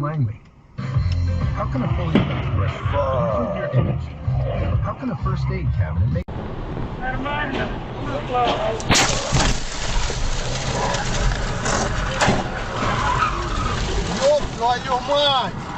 Langley. How can a fully equipped brush improve your image? How can a first aid cabinet make... Ёб твою мать!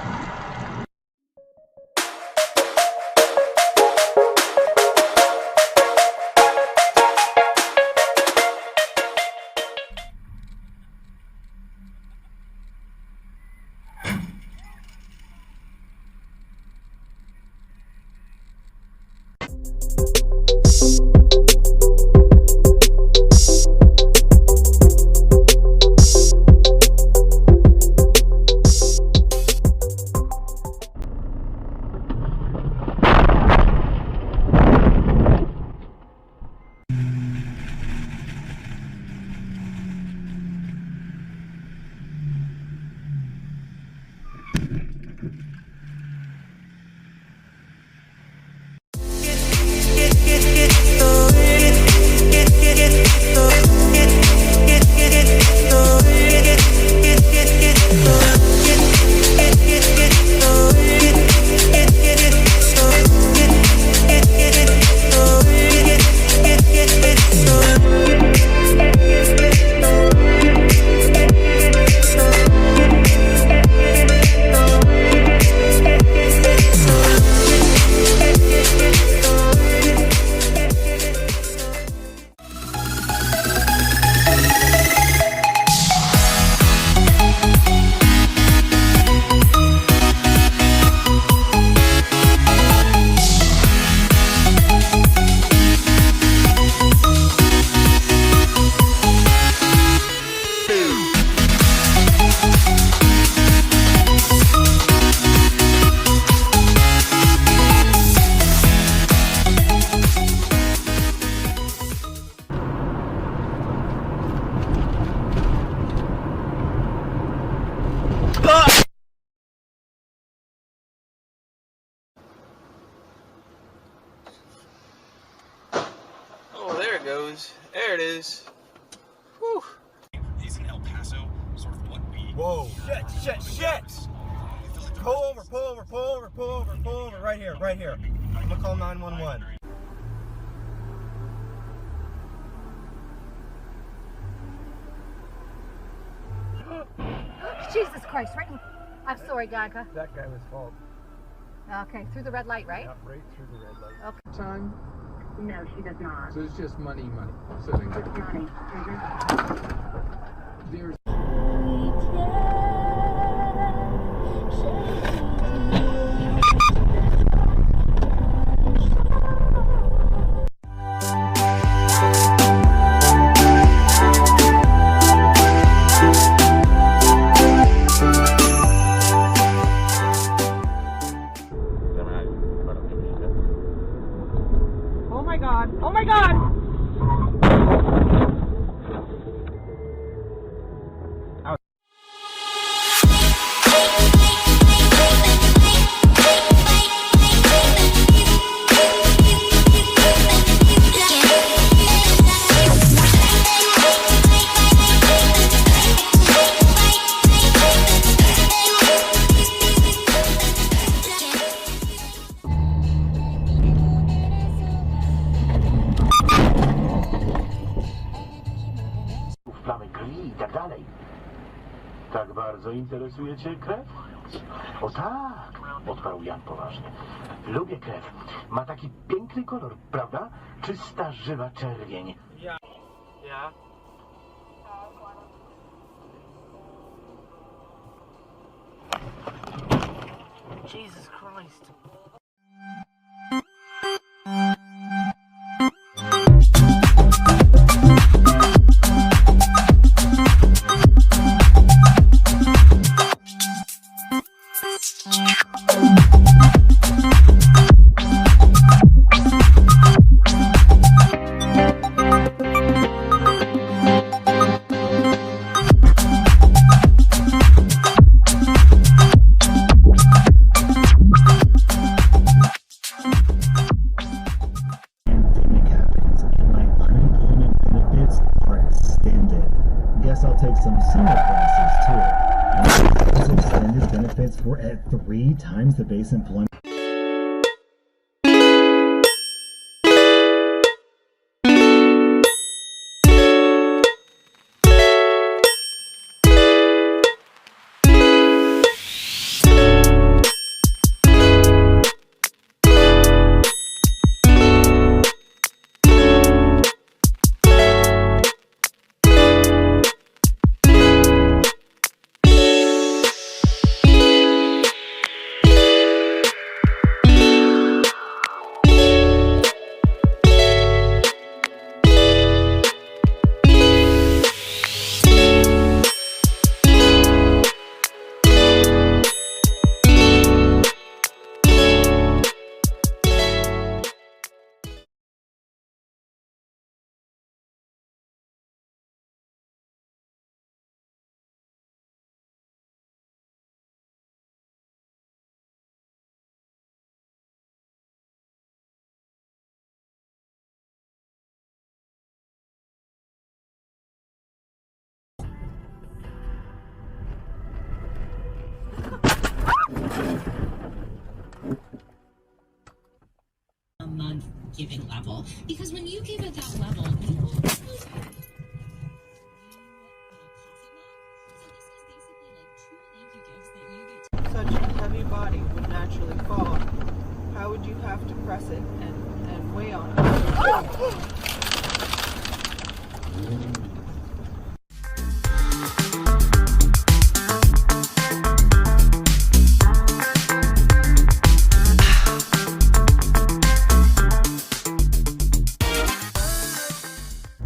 Oh, there it goes. There it is. Whew. Isn't El Paso sort of what we... Whoa! Shit! Pull over, right here. I'm gonna call 911. Jesus Christ, right? I'm sorry, Gaga. That guy was fault. Okay, through the red light, right? Yeah, right through the red light. Okay. Time. No, she does not. So it's just money. So then Just money. there's Oh my God! plamy krwi i tak dalej. Tak bardzo interesuje cię krew? O tak, odparł Jan poważnie. Lubię krew. Ma taki piękny kolor, prawda? Czysta, żywa czerwień. Yeah. Jesus Christ. Guess I'll take some summer classes too. extended benefits for at 3 times the base employment. A month giving level, because when you give at that level, you will coffee mug. So this is basically like 2 thank you gifts that you get to. Such a heavy body would naturally fall. How would you have to press it and weigh on it?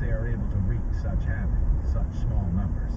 They are able to wreak such havoc with such small numbers.